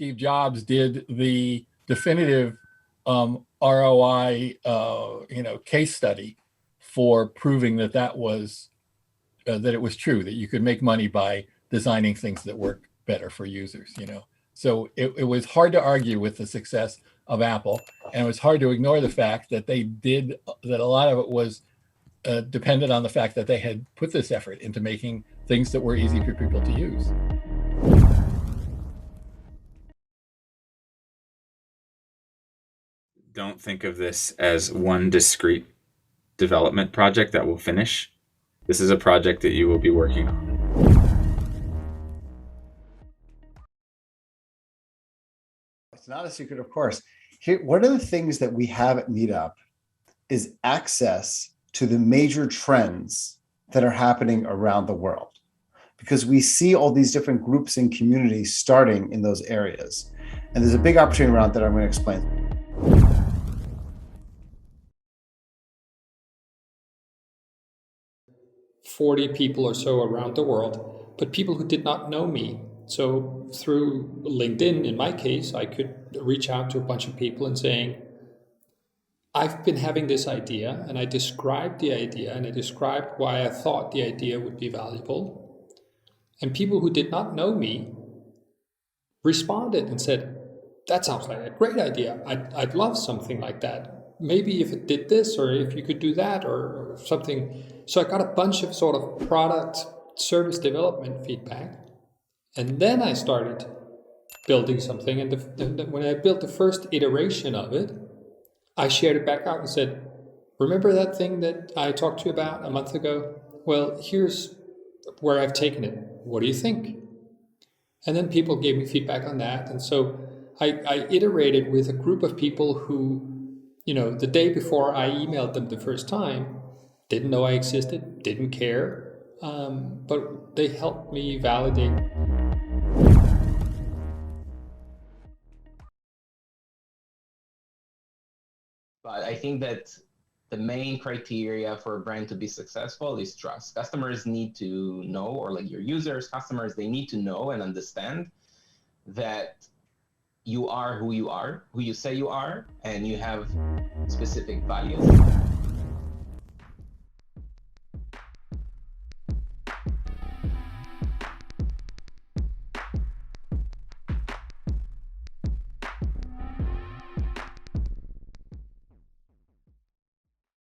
Steve Jobs did the definitive ROI, case study for proving that that was that it was true, that you could make money by designing things that work better for users. So it was hard to argue with the success of Apple, and it was hard to ignore the fact that that a lot of it was dependent on the fact that they had put this effort into making things that were easy for people to use. Don't think of this as one discrete development project that will finish. This is a project that you will be working on. It's not a secret, of course. Here, one of the things that we have at Meetup is access to the major trends that are happening around the world, because we see all these different groups and communities starting in those areas. And there's a big opportunity around that I'm going to explain. $40 people or so around the world, but people who did not know me. So through LinkedIn, in my case, I could reach out to a bunch of people and saying, I've been having this idea, and I described the idea, and I described why I thought the idea would be valuable. And people who did not know me responded and said, that sounds like a great idea. I'd love something like that. Maybe if it did this, or if you could do that, or something. So I got a bunch of sort of product service development feedback. And then I started building something. And when I built the first iteration of it, I shared it back out and said, remember that thing that I talked to you about a month ago? Well, here's where I've taken it. What do you think? And then people gave me feedback on that. And so I iterated with a group of people who, the day before I emailed them the first time, didn't know I existed, didn't care, but they helped me validate. But I think that the main criteria for a brand to be successful is trust. Customers need to know, or like your users, customers, they need to know and understand that you are, who you say you are, and you have specific values.